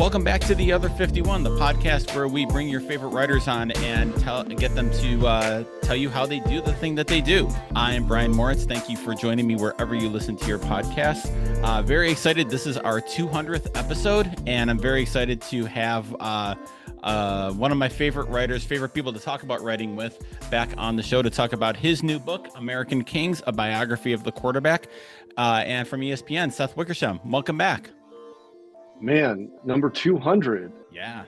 Welcome back to The Other 51, the podcast where we bring your favorite writers on and get them to tell you how they do the thing that they do. I am Brian Moritz. Thank you for joining me wherever you listen to your podcast. Very excited. This is our 200th episode, and I'm very excited to have one of my favorite writers, favorite people to talk about writing with, back on the show to talk about his new book, American Kings, a biography of the quarterback, and from ESPN, Seth Wickersham. Welcome back. Man, number 200. Yeah.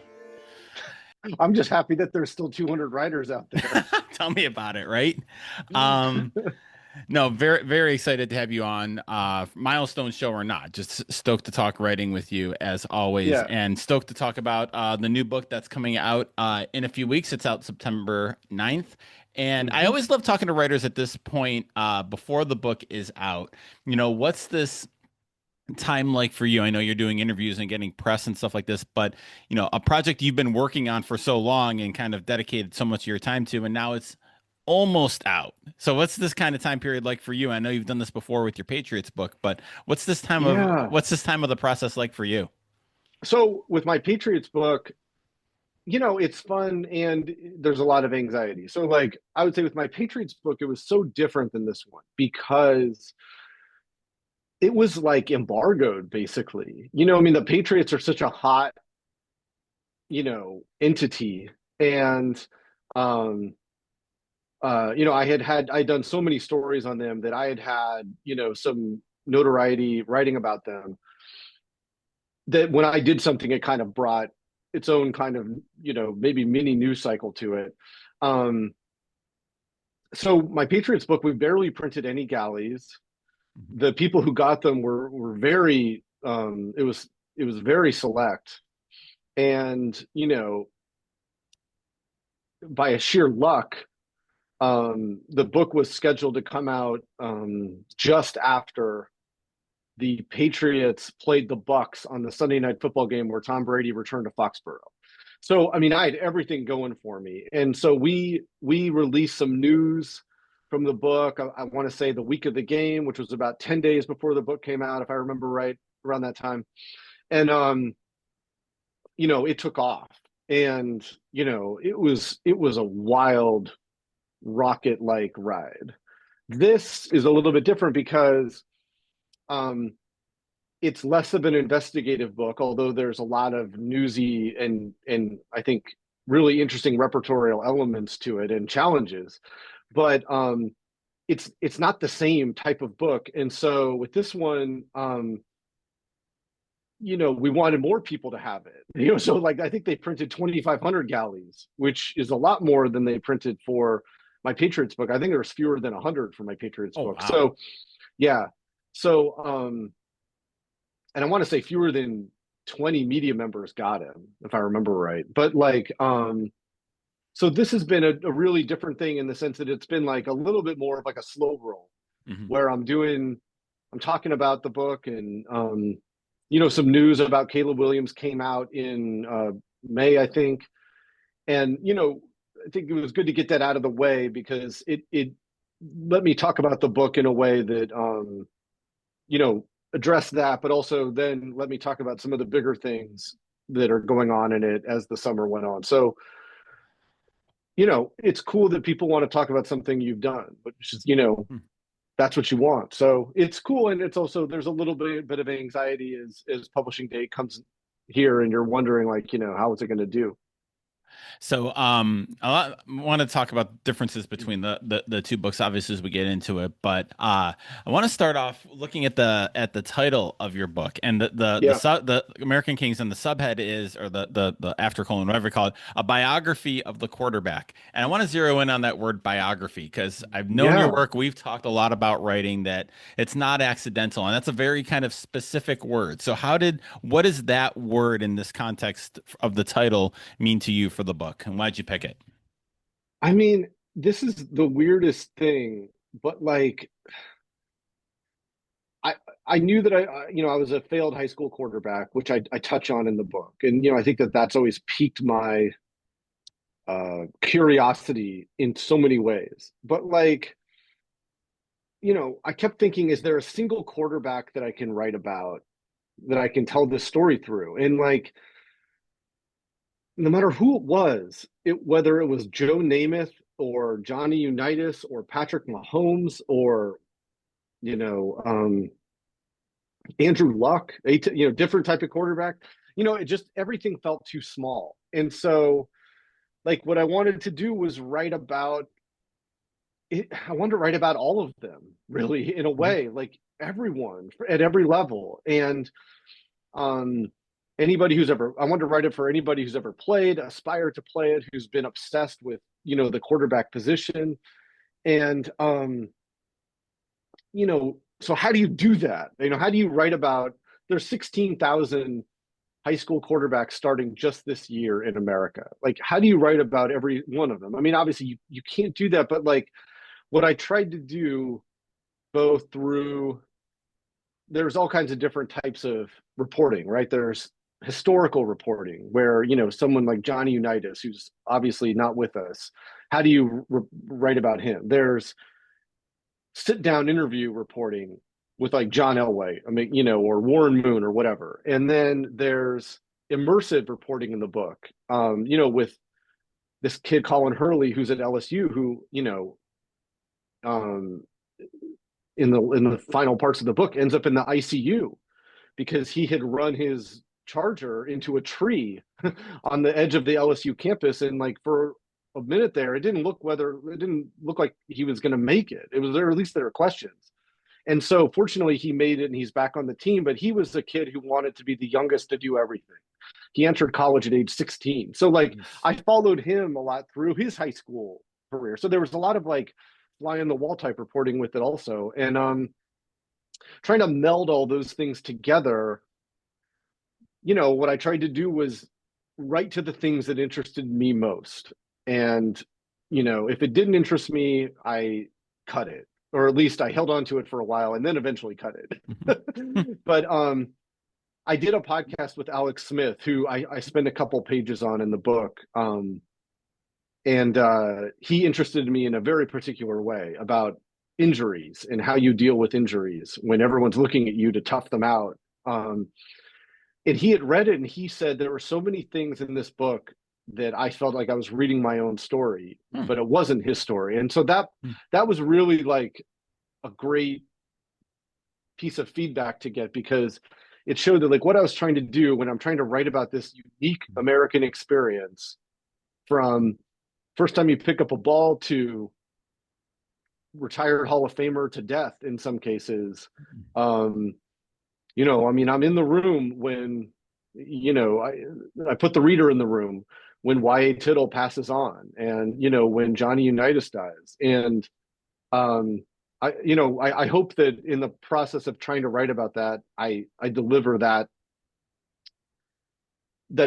I'm just happy that there's still 200 writers out there. Tell me about it, right? No, very, very excited to have you on. Milestone show or not, just stoked to talk writing with you as always, and stoked to talk about the new book that's coming out in a few weeks. It's out September 9th. And I always love talking to writers at this point before the book is out. You know, what's this time like for you? I know you're doing interviews and getting press and stuff like this, but you know, a project you've been working on for so long and kind of dedicated so much of your time to, and now it's almost out. So what's this kind of time period like for you? I know you've done this before with your Patriots book, but what's this time of the process like for you? So with my Patriots book, you know, it's fun and there's a lot of anxiety. So like I would say with my Patriots book, it was so different than this one because it was like embargoed, basically. You know, I mean, the Patriots are such a hot, you know, entity. And, you know, I'd done so many stories on them that I had, you know, some notoriety writing about them, that when I did something, it kind of brought its own kind of, you know, maybe mini news cycle to it. So my Patriots book, we barely printed any galleys. The people who got them were very it was very select, and you know, by a sheer luck, the book was scheduled to come out just after the Patriots played the Bucks on the Sunday Night Football game where Tom Brady returned to Foxborough. So I mean, I had everything going for me, and so we released some news from the book. I want to say the week of the game, which was about 10 days before the book came out, if I remember right, around that time. And, you know, it took off, and, you know, it was a wild rocket-like ride. This is a little bit different because it's less of an investigative book, although there's a lot of newsy and I think really interesting repertorial elements to it and challenges. But it's not the same type of book. And so with this one, you know, we wanted more people to have it. You know, so like I think they printed 2,500 galleys, which is a lot more than they printed for my Patriots book. I think there was fewer than 100 for my Patriots book. Wow. So yeah. So and I want to say fewer than 20 media members got him, if I remember right. But like so this has been a really different thing in the sense that it's been like a little bit more of like a slow roll, where I'm talking about the book, and you know, some news about Caleb Williams came out in May, I think. And, you know, I think it was good to get that out of the way because it let me talk about the book in a way that, you know, address that, but also then let me talk about some of the bigger things that are going on in it as the summer went on. So, you know, it's cool that people want to talk about something you've done, but just, you know, that's what you want. So it's cool. And it's also, there's a little bit of anxiety as publishing day comes here and you're wondering, like, you know, how is it going to do? So I want to talk about differences between the two books, obviously, as we get into it. But I want to start off looking at the title of your book, and the American Kings, and the subhead is, or the aftercolon, whatever you call it, a biography of the quarterback. And I want to zero in on that word biography because I've known your work. We've talked a lot about writing that it's not accidental, and that's a very kind of specific word. So what does that word in this context of the title mean to you for the book, and why'd you pick it? I mean, this is the weirdest thing, but like I knew that I was a failed high school quarterback, which I touch on in the book. And, you know, I think that that's always piqued my curiosity in so many ways. But like, you know, I kept thinking, is there a single quarterback that I can write about, that I can tell this story through? And like, no matter who it was, whether it was Joe Namath or Johnny Unitas or Patrick Mahomes or you know Andrew Luck, different type of quarterback, it just everything felt too small. And so, like, what I wanted to do was write about it. I wanted to write about all of them, really, in a way, like everyone at every level. And um, anybody who's ever, I wanted to write it for anybody who's ever played, aspired to play it, who's been obsessed with, the quarterback position. And, so how do you do that? How do you write about, there's 16,000 high school quarterbacks starting just this year in America. Like, how do you write about every one of them? I mean, obviously you can't do that, but like what I tried to do both through, there's all kinds of different types of reporting, right? There's historical reporting where, someone like Johnny Unitas, who's obviously not with us, how do you write about him? There's sit down interview reporting with like John Elway, I mean, or Warren Moon or whatever. And then there's immersive reporting in the book, with this kid, Colin Hurley, who's at LSU, who, um, in the final parts of the book ends up in the ICU because he had run his Charger into a tree on the edge of the LSU campus. And like for a minute there, it didn't look like he was going to make it. It was there, at least there were questions. And so fortunately he made it and he's back on the team, but he was a kid who wanted to be the youngest to do everything. He entered college at age 16. So like I followed him a lot through his high school career. So there was a lot of like fly on the wall type reporting with it also. And trying to meld all those things together, what I tried to do was write to the things that interested me most. And, if it didn't interest me, I cut it, or at least I held on to it for a while and then eventually cut it. But I did a podcast with Alex Smith, who I spend a couple pages on in the book. And he interested me in a very particular way about injuries and how you deal with injuries when everyone's looking at you to tough them out. And he had read it and he said there were so many things in this book that I felt like I was reading my own story, but it wasn't his story. And so that was really like a great piece of feedback to get, because it showed that like what I was trying to do when I'm trying to write about this unique American experience, from first time you pick up a ball to retired Hall of Famer to death in some cases. I mean, I'm in the room when, I put the reader in the room when Y.A. Tittle passes on, and, when Johnny Unitas dies. And, I hope that in the process of trying to write about that, I deliver that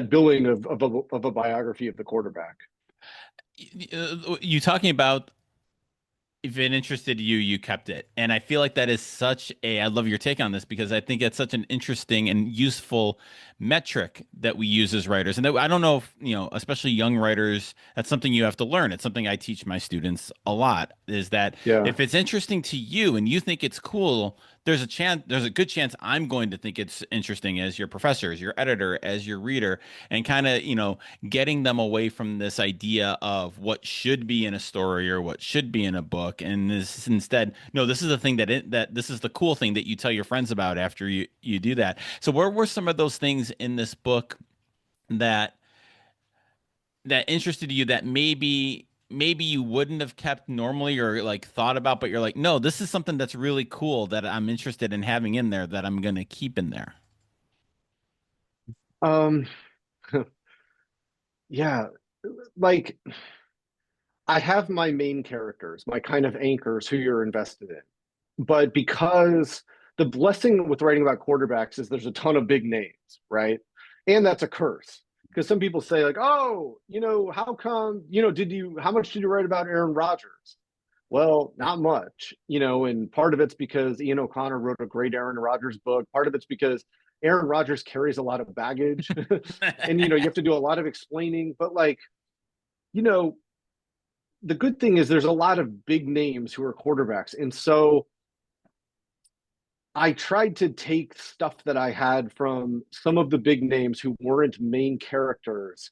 billing of a biography of the quarterback. You talking about, if it interested you, you kept it. And I feel like that is I love your take on this, because I think it's such an interesting and useful metric that we use as writers. And that, I don't know if, especially young writers, that's something you have to learn. It's something I teach my students a lot, is that if it's interesting to you and you think it's cool, there's a good chance I'm going to think it's interesting as your professor, as your editor, as your reader, and kind of, getting them away from this idea of what should be in a story or what should be in a book. And this instead, no, this is the thing that this is the cool thing that you tell your friends about after you do that. So where were some of those things in this book that interested you, that maybe you wouldn't have kept normally or like thought about, but you're like, no, this is something that's really cool that I'm interested in having in there, that I'm going to keep in there? Um, yeah, like I have my main characters, my kind of anchors who you're invested in. But because the blessing with writing about quarterbacks is there's a ton of big names, right? And that's a curse. Because some people say, like, oh, how come, how much did you write about Aaron Rodgers? Well, not much, and part of it's because Ian O'Connor wrote a great Aaron Rodgers book. Part of it's because Aaron Rodgers carries a lot of baggage and, you have to do a lot of explaining. But like, you know, the good thing is there's a lot of big names who are quarterbacks. And so I tried to take stuff that I had from some of the big names who weren't main characters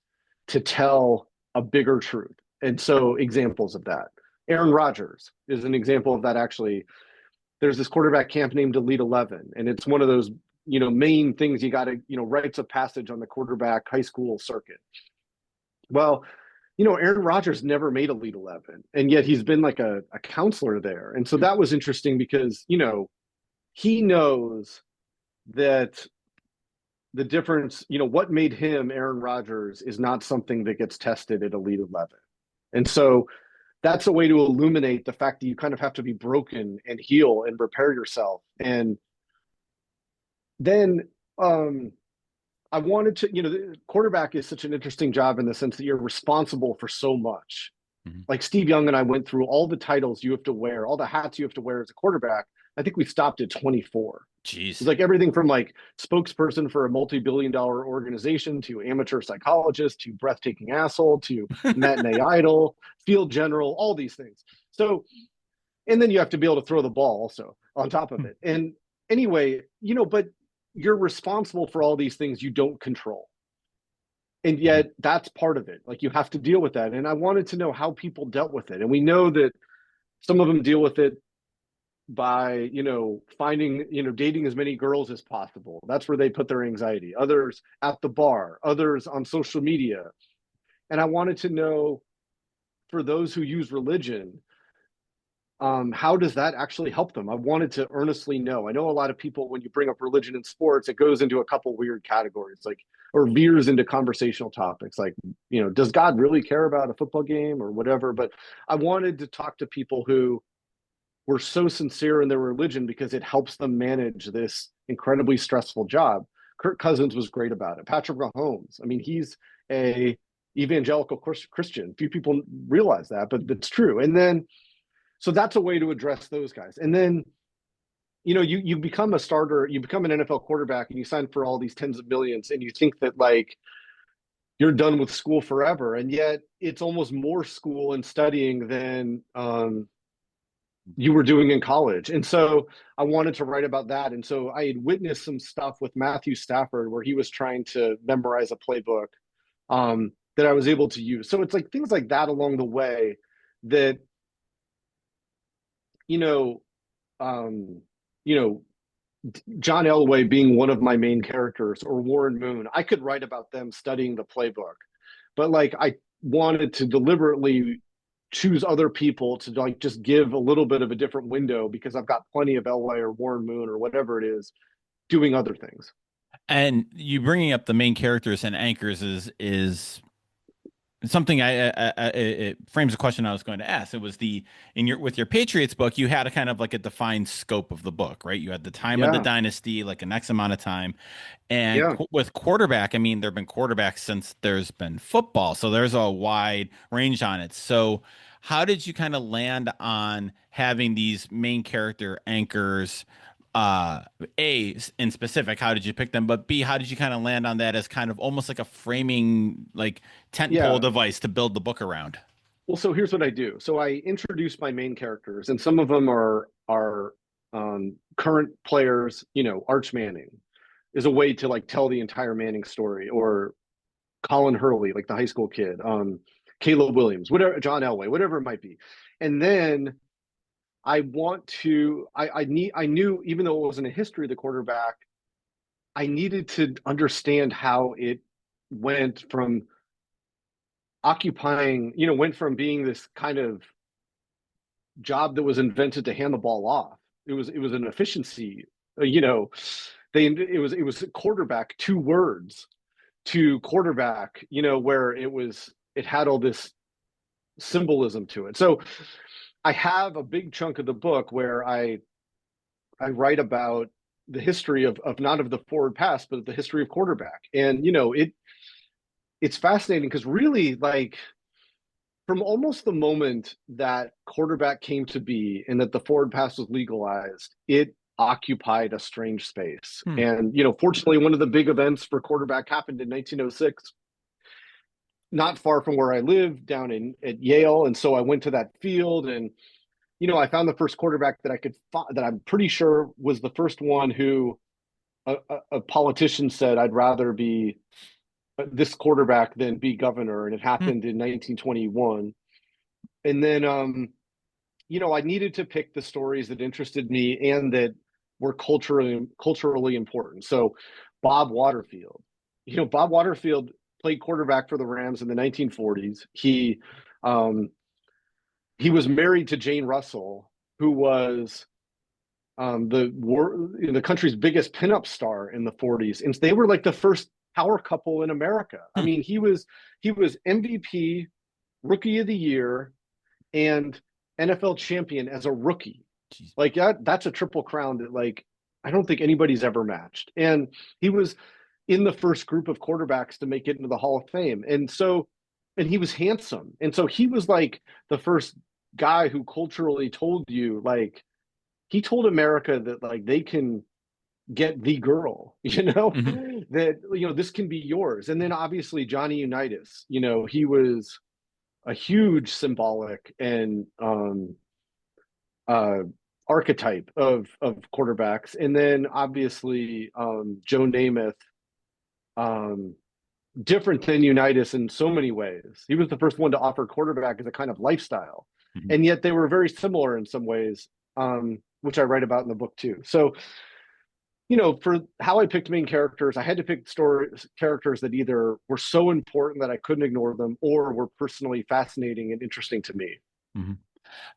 to tell a bigger truth. And so examples of that. Aaron Rodgers is an example of that. Actually, there's this quarterback camp named Elite 11, and it's one of those, main things you got to, rites of passage on the quarterback high school circuit. Well, Aaron Rodgers never made Elite 11, and yet he's been like a counselor there. And so that was interesting because, he knows that the difference, what made him Aaron Rodgers is not something that gets tested at Elite 11. And so that's a way to illuminate the fact that you kind of have to be broken and heal and repair yourself. And then I wanted to, the quarterback is such an interesting job in the sense that you're responsible for so much. Mm-hmm. Like Steve Young and I went through all the titles you have to wear, all the hats you have to wear as a quarterback. I think we stopped at 24. Jeez. It's like everything from like spokesperson for a multi-billion-dollar organization to amateur psychologist to breathtaking asshole to matinee idol, field general, all these things. So, and then you have to be able to throw the ball also on top of it. And anyway, but you're responsible for all these things you don't control. And yet that's part of it. Like you have to deal with that. And I wanted to know how people dealt with it. And we know that some of them deal with it by, finding, dating as many girls as possible. That's where they put their anxiety. Others at the bar, others on social media. And I wanted to know, for those who use religion, how does that actually help them? I wanted to earnestly know. I know a lot of people, when you bring up religion in sports, it goes into a couple weird categories, or veers into conversational topics, like, does God really care about a football game or whatever? But I wanted to talk to people who were so sincere in their religion because it helps them manage this incredibly stressful job. Kirk Cousins was great about it. Patrick Mahomes, I mean, he's a evangelical Christian. Few people realize that, but it's true. And then, so that's a way to address those guys. And then, you become a starter, you become an NFL quarterback, and you sign for all these tens of millions, and you think that like you're done with school forever, and yet it's almost more school and studying than you were doing in college. And so I wanted to write about that. And so I had witnessed some stuff with Matthew Stafford where he was trying to memorize a playbook that I was able to use. So it's like things like that along the way that, John Elway being one of my main characters, or Warren Moon, I could write about them studying the playbook, but like I wanted to deliberately choose other people to like just give a little bit of a different window because I've got plenty of Elway or Warren Moon or whatever it is doing other things. And you bringing up the main characters and anchors is something it frames a question I was going to ask. It was with your Patriots book, you had a kind of like a defined scope of the book, right? You had the time of the dynasty, like an X amount of time. And with quarterback, I mean, there've been quarterbacks since there's been football. So there's a wide range on it. So how did you kind of land on having these main character anchors? A, in specific, how did you pick them? But B, how did you kind of land on that as kind of almost like a framing, like tentpole device to build the book around? Well, so here's what I do. So I introduce my main characters, and some of them are current players. Arch Manning is a way to like tell the entire Manning story, or Colin Hurley, like the high school kid, Caleb Williams, whatever, John Elway, whatever it might be. And then I knew, even though it wasn't a history of the quarterback, I needed to understand how it went from went from being this kind of job that was invented to hand the ball off. It was an efficiency, it was quarterback, 2 words, to quarterback, where it had all this symbolism to it. So I have a big chunk of the book where I write about the history of not of the forward pass, but the history of quarterback. And, it's fascinating because really, like, from almost the moment that quarterback came to be and that the forward pass was legalized, it occupied a strange space. And, fortunately, one of the big events for quarterback happened in 1906, not far from where I live, down at Yale. And so I went to that field, and I found the first quarterback that I'm pretty sure was the first one who a politician said, I'd rather be this quarterback then be governor, and it Hmm. happened in 1921. And then, I needed to pick the stories that interested me and that were culturally important. So, Bob Waterfield, Bob Waterfield played quarterback for the Rams in the 1940s. Um, he was married to Jane Russell, who was the country's biggest pinup star in the 40s, and they were like the first power couple in America. I Hmm. mean, he was MVP, Rookie of the Year, and NFL champion as a rookie. Jeez. Like that's a triple crown that like I don't think anybody's ever matched. And he was in the first group of quarterbacks to make it into the Hall of Fame. And he was handsome. And so he was like the first guy who culturally told you like he told America that like they can get the girl, Hmm. that this can be yours. And then obviously Johnny Unitas, he was a huge symbolic and uh, archetype of quarterbacks. And then obviously Joe Namath, um, different than Unitas in so many ways. He was the first one to offer quarterback as a kind of lifestyle, Hmm. and yet they were very similar in some ways, which I write about in the book too. So for how I picked main characters, I had to pick characters that either were so important that I couldn't ignore them or were personally fascinating and interesting to me. Hmm.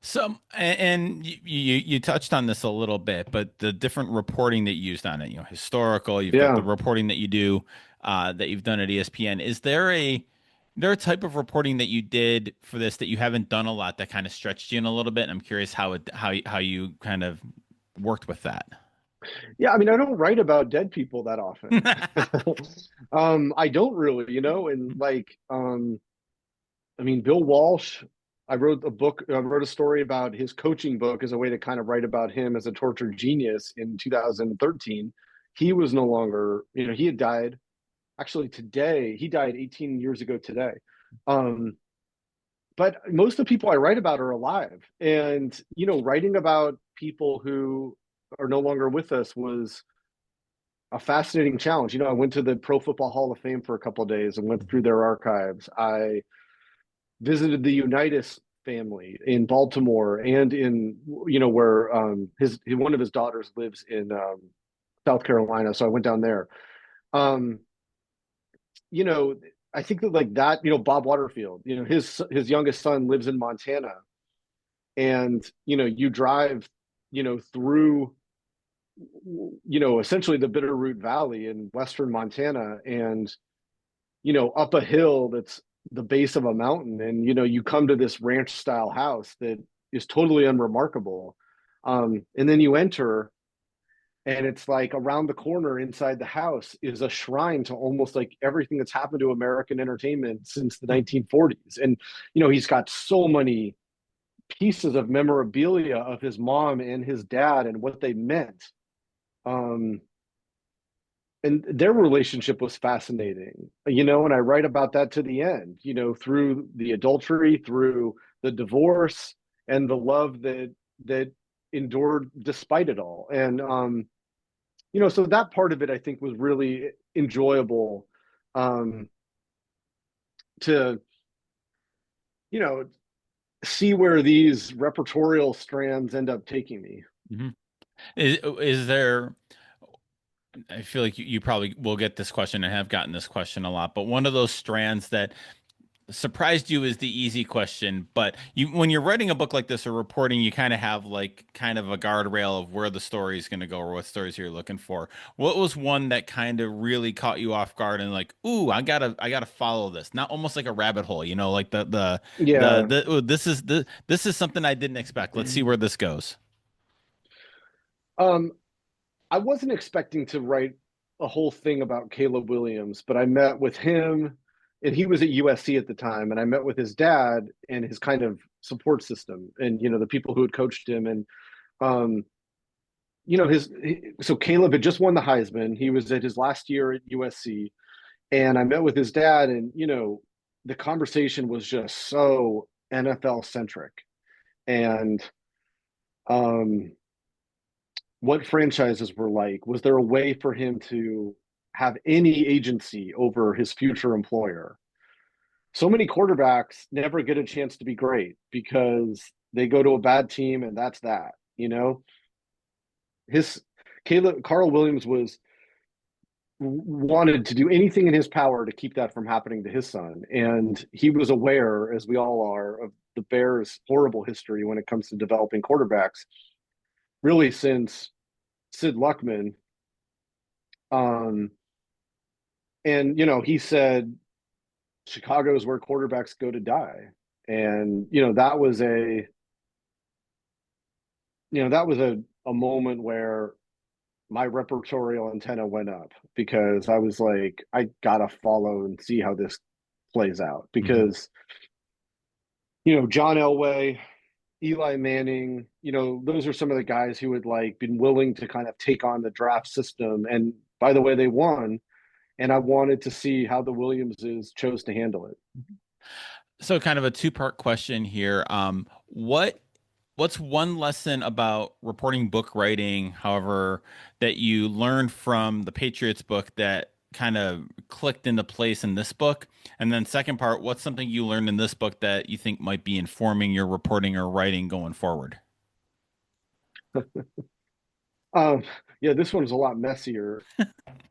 So, and you touched on this a little bit, but the different reporting that you used on it, historical, you've got the Yeah. reporting that you do, that you've done at ESPN. Is there a type of reporting that you did for this that you haven't done a lot that kind of stretched you in a little bit? And I'm curious how you kind of worked with that. Yeah, I mean, I don't write about dead people that often. I don't really, and like, I mean, Bill Walsh, I wrote a story about his coaching book as a way to kind of write about him as a tortured genius in 2013. He was no longer, he had died. Actually, today, he died 18 years ago today. Um, but most of the people I write about are alive. And, writing about people who are no longer with us was a fascinating challenge. I went to the Pro Football Hall of Fame for a couple of days and went through their archives. I visited the Unitas family in Baltimore and in where his one of his daughters lives in South Carolina. So I went down there. Um, you know, I think that like that, Bob Waterfield, his youngest son lives in Montana, and you drive, through essentially the Bitterroot Valley in western Montana, and up a hill that's the base of a mountain, and you come to this ranch style house that is totally unremarkable, and then you enter, and it's like around the corner inside the house is a shrine to almost like everything that's happened to American entertainment since the 1940s. And he's got so many pieces of memorabilia of his mom and his dad and what they meant. um and their relationship was fascinating, and I write about that to the end, through the adultery, through the divorce, and the love that endured despite it all. And so that part of it I think was really enjoyable, um to you know see where these repertorial strands end up taking me. Hmm. Is there? I feel like you probably will get this question and have gotten this question a lot, but one of those strands that surprised you is the easy question. But when you're writing a book like this or reporting, you kind of have like kind of a guardrail of where the story is going to go or what stories you're looking for. What was one that kind of really caught you off guard and like, ooh, I gotta follow this? Not almost like a rabbit hole, like Yeah. ooh, this is something I didn't expect. Let's see where this goes. um I wasn't expecting to write a whole thing about Caleb Williams, but I met with him, and he was at USC at the time, and I met with his dad and his kind of support system, and the people who had coached him. And um so Caleb had just won the Heisman. He was at his last year at USC, and I met with his dad, and the conversation was just so NFL centric, and um what franchises were like. Was there a way for him to have any agency over his future employer. So many quarterbacks never get a chance to be great because they go to a bad team and that's that, you know? His Carl Williams was wanted to do anything in his power to keep that from happening to his son. And he was aware, as we all are, of the Bears' horrible history when it comes to developing quarterbacks, really since Sid Luckman. And, you know, he said, Chicago is where quarterbacks go to die. And, you know, that was a moment where my repertorial antenna went up because I was like, I gotta follow and see how this plays out because, you know, John Elway, Eli Manning, you know, those are some of the guys who had like been willing to kind of take on the draft system. And by the way, they won. And I wanted to see how the Williamses chose to handle it. So kind of a two-part question here. What's one lesson about reporting book writing, however, that you learned from the Patriots book that kind of clicked into place in this book? And then second part, what's something you learned in this book that you think might be informing your reporting or writing going forward? Um, yeah, this one's a lot messier.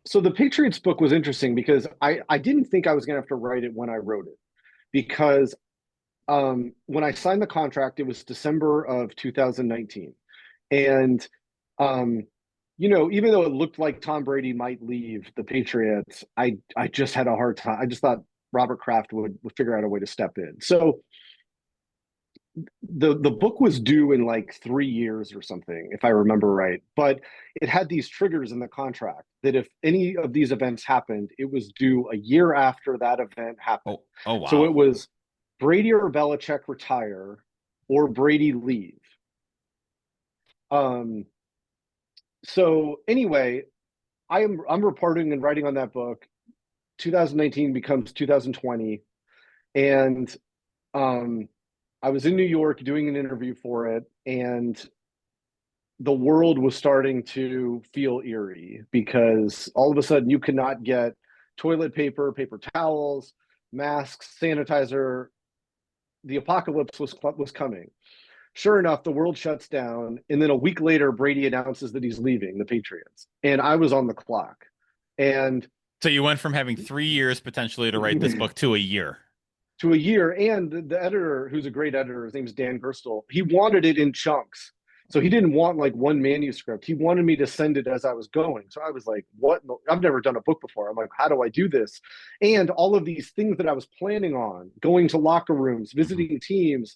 So the Patriots book was interesting because I didn't think I was going to have to write it when I wrote it because when I signed the contract, it was December of 2019. And, um, you know, even though it looked like Tom Brady might leave the Patriots, I just had a hard time. I just thought Robert Kraft would figure out a way to step in. So the book was due in like 3 years or something, if I remember right. But it had these triggers in the contract that if any of these events happened, it was due a year after that event happened. Oh So wow. it was Brady or Belichick retire or Brady leave. Um, so anyway, I'm reporting and writing on that book. 2019 becomes 2020, and um, I was in New York doing an interview for it, and the world was starting to feel eerie because all of a sudden you could not get toilet paper, paper towels, masks, sanitizer. The apocalypse was coming. Sure enough, the world shuts down, and then a week later, Brady announces that he's leaving the Patriots, and I was on the clock. And So you went from having 3 years potentially to write this book to a year. to a year, and the editor, who's a great editor, his name's Dan Gerstle, he wanted it in chunks. So he didn't want like one manuscript. He wanted me to send it as I was going. So I was like, what? I've never done a book before. I'm like, how do I do this? And all of these things that I was planning on, going to locker rooms, visiting teams,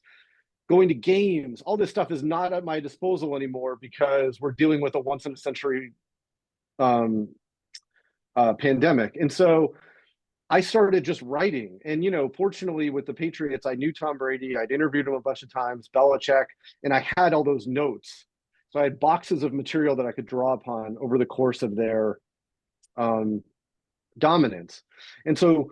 going to games, all this stuff is not at my disposal anymore because we're dealing with a once in a century um, pandemic. And so I started just writing. And, you know, fortunately with the Patriots, I knew Tom Brady. I'd interviewed him a bunch of times, Belichick, and I had all those notes. So I had boxes of material that I could draw upon over the course of their um, dominance. And so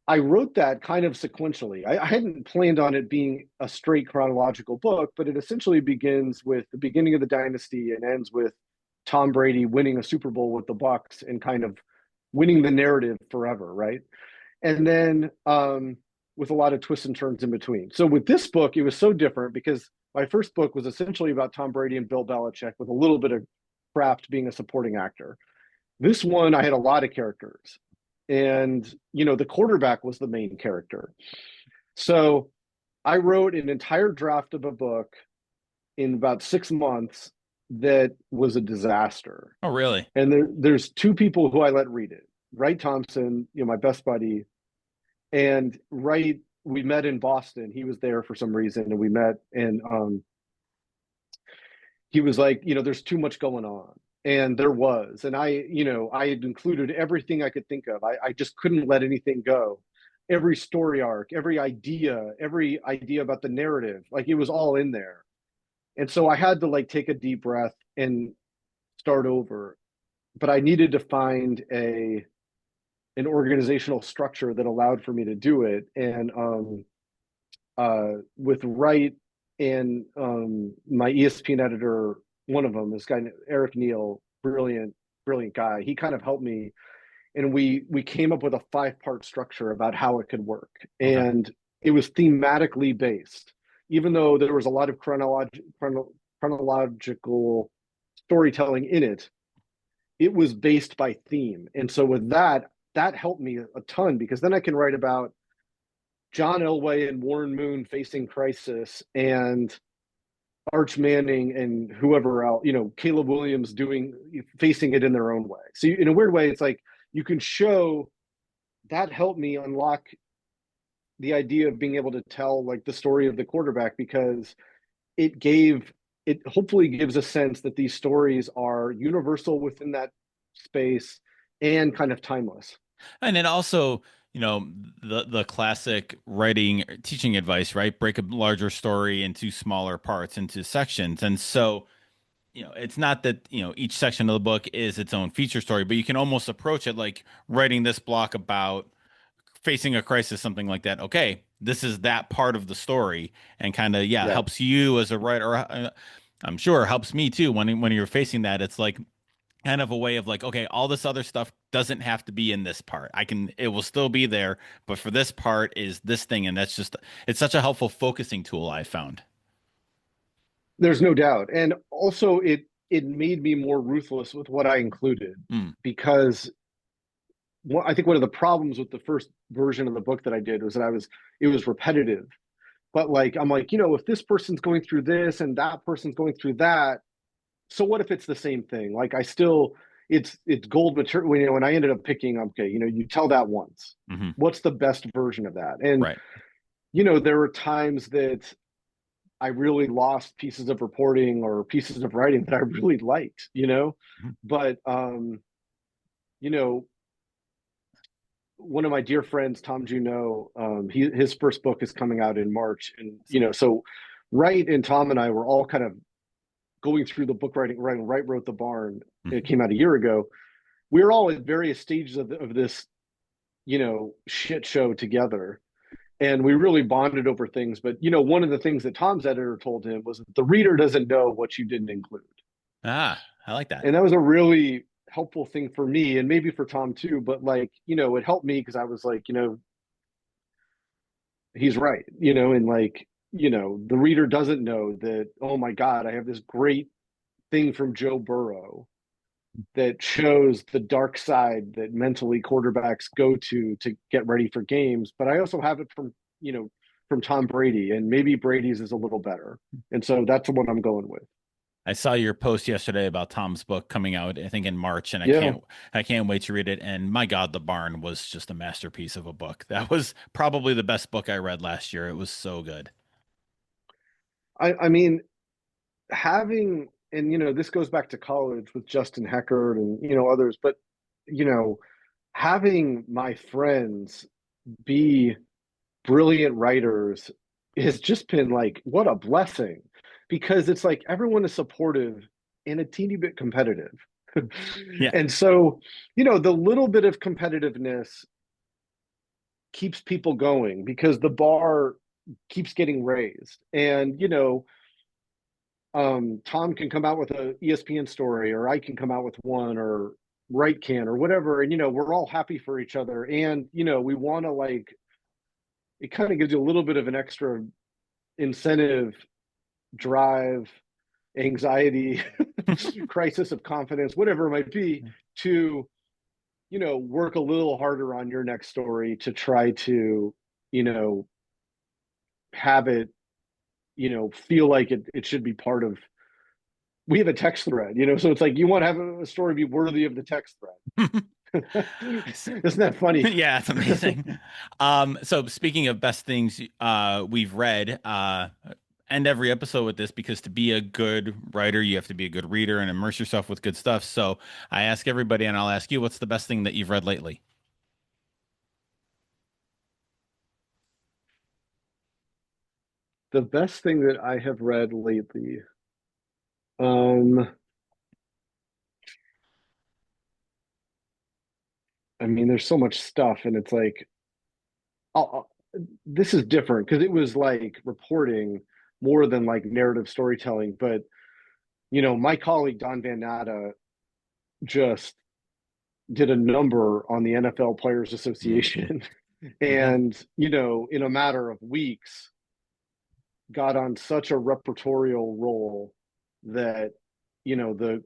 I wrote that kind of sequentially. I hadn't planned on it being a straight chronological book, but it essentially begins with the beginning of the dynasty and ends with Tom Brady winning a Super Bowl with the Bucs and kind of winning the narrative forever, right? And then with a lot of twists and turns in between. So with this book, it was so different because my first book was essentially about Tom Brady and Bill Belichick with a little bit of Kraft being a supporting actor. This one, I had a lot of characters. And, you know, the quarterback was the main character. So I wrote an entire draft of a book in about 6 months that was a disaster. Oh, really? And there's two people who I let read it. Wright Thompson, you know, my best buddy, and Wright, we met in Boston. He was there for some reason, and we met, and he was like, you know, there's too much going on. And there was. And I, you know, I had included everything I could think of. I just couldn't let anything go. Every story arc, every idea about the narrative, like it was all in there. And so I had to like take a deep breath and start over. But I needed to find an organizational structure that allowed for me to do it. And with Wright and my ESPN editor, one of them, this guy Eric Neal, brilliant guy. He kind of helped me and we came up with a 5-part structure about how it could work. Okay. And it was thematically based, even though there was a lot of chronological storytelling in it. It was based by theme, and so with that, that helped me a ton, because then I can write about John Elway and Warren Moon facing crisis, and Arch Manning and whoever else, Caleb Williams facing it in their own way. So in a weird way, it's like you can show that helped me unlock the idea of being able to tell like the story of the quarterback, because it hopefully gives a sense that these stories are universal within that space and kind of timeless. And then also, the classic writing teaching advice, right? Break a larger story into smaller parts, into sections. And so, it's not that, each section of the book is its own feature story, but you can almost approach it like writing this block about facing a crisis, something like that. Okay, this is that part of the story, and kind of, yeah, Yeah. helps you as a writer. I'm sure helps me too when you're facing that. It's like kind of a way of like, okay, all this other stuff doesn't have to be in this part. It will still be there, but for this part is this thing. And it's such a helpful focusing tool I found. There's no doubt. And also it made me more ruthless with what I included, Mm. because I think one of the problems with the first version of the book that I did was that it was repetitive. But like I'm like, if this person's going through this and that person's going through that, so what if it's the same thing? Like it's gold material. When I ended up picking, okay, you tell that once. Hmm. What's the best version of that? And Right. there were times that I really lost pieces of reporting or pieces of writing that I really liked. Mhm. But you know, one of my dear friends, Tom Juneau, his first book is coming out in March, and so Wright and Tom and I were all kind of going through the book writing. Wright wrote The Barn. It Mhm. came out a year ago. We were all at various stages of this, shit show together, and we really bonded over things. But one of the things that Tom's editor told him was that the reader doesn't know what you didn't include, Ah, I like that. and that was a really helpful thing for me, and maybe for Tom too. But like, it helped me because I was like, he's right, and like, the reader doesn't know that, oh my God, I have this great thing from Joe Burrow that shows the dark side that mentally quarterbacks go to get ready for games. But I also have it from Tom Brady, and maybe Brady's is a little better. And so that's what I'm going with. I saw your post yesterday about Tom's book coming out, I think in March, and Yeah. I can't wait to read it. And my God, The Barn was just a masterpiece of a book. That was probably the best book I read last year. It was so good. I mean, having, and this goes back to college with Justin Heckard and others, but you know having my friends be brilliant writers has just been like what a blessing, because it's like everyone is supportive and a teeny bit competitive. Yeah. And so the little bit of competitiveness keeps people going, because the bar keeps getting raised. And Tom can come out with a ESPN story, or I can come out with one, or Wright can, or whatever, and we're all happy for each other, and we want to like, it kind of gives you a little bit of an extra incentive, drive, anxiety, crisis of confidence, whatever it might be, to work a little harder on your next story to try to you know have it feel like it should be part of. We have a text thread, so it's like you want to have a story be worthy of the text thread. Isn't that funny? Yeah, it's amazing. So speaking of best things we've read, end every episode with this, because to be a good writer, you have to be a good reader and immerse yourself with good stuff. So I ask everybody, and I'll ask you, what's the best thing that you've read lately? The best thing that I have read lately, um, I mean, there's so much stuff, and it's like, this is different because it was like reporting more than like narrative storytelling. But my colleague Don Van Natta just did a number on the NFL Players Association, and in a matter of weeks, got on such a repertorial role that the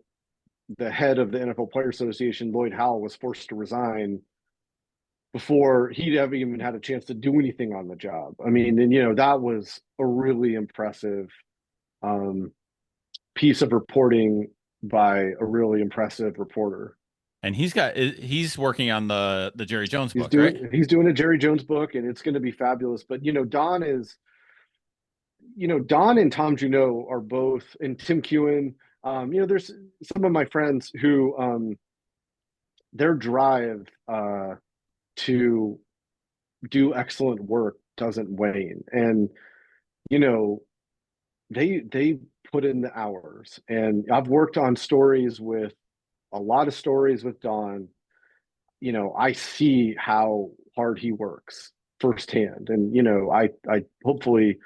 head of the NFL Players Association, Lloyd Howell, was forced to resign before he'd ever even had a chance to do anything on the job. I mean, and that was a really impressive piece of reporting by a really impressive reporter. And he's working on the Jerry Jones book, right? He's doing a Jerry Jones book, and it's going to be fabulous. But Don and Tom Junot are both, and Tim Kewen. There's some of my friends who their drive to do excellent work doesn't wane, and they put in the hours. And I've worked on a lot of stories with Don. I see how hard he works firsthand, and I hopefully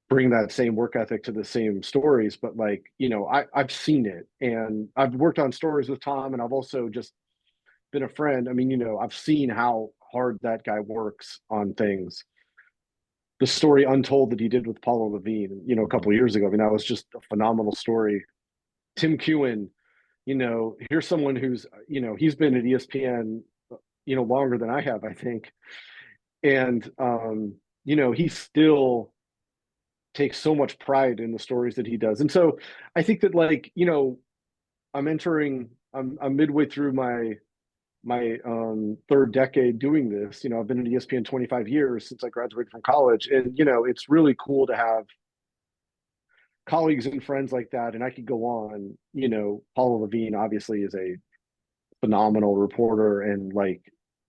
bring that same work ethic to the same stories. But I've seen it, and I've worked on stories with Tom, and I've also just been a friend. I mean, I've seen how hard that guy works on things. The story Untold that he did with Paulo Levine, a couple of years ago, I mean, that was just a phenomenal story. Tim Kewen, here's someone who's, he's been at ESPN, longer than I have, I think. And, he still takes so much pride in the stories that he does. And so I think that I'm midway through my third decade doing this. I've been at ESPN 25 years since I graduated from college. And, it's really cool to have colleagues and friends like that. And I could go on. Paulo Levine obviously is a phenomenal reporter and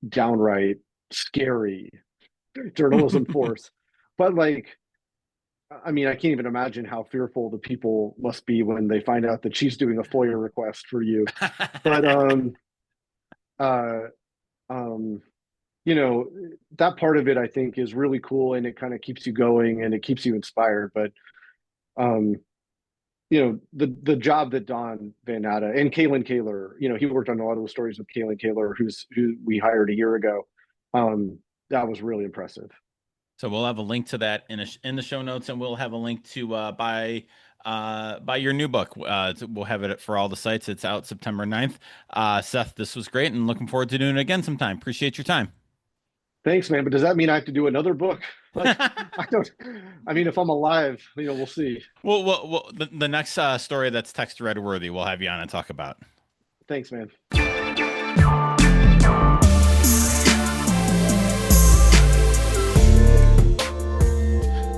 downright scary journalism force. But I mean, I can't even imagine how fearful the people must be when they find out that she's doing a FOIA request for you. But that part of it, I think, is really cool, and it kind of keeps you going and it keeps you inspired. But the job that Don Van Natta and Kalen Kaler, he worked on a lot of the stories with Kalen Kaler, who we hired a year ago. That was really impressive. So we'll have a link to that in the show notes, and we'll have a link to buy your new book. We'll have it for all the sites. It's out September 9th. Seth, this was great, and looking forward to doing it again sometime. Appreciate your time. Thanks, man. But does that mean I have to do another book? I mean, if I'm alive, we'll see. Well, the next story that's text read worthy, we'll have you on and talk about. Thanks, man.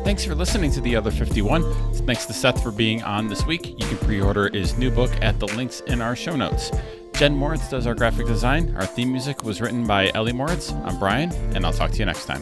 Thanks for listening to The Other 51. Thanks to Seth for being on this week. You can pre-order his new book at the links in our show notes. Jen Moritz does our graphic design. Our theme music was written by Ellie Moritz. I'm Brian, and I'll talk to you next time.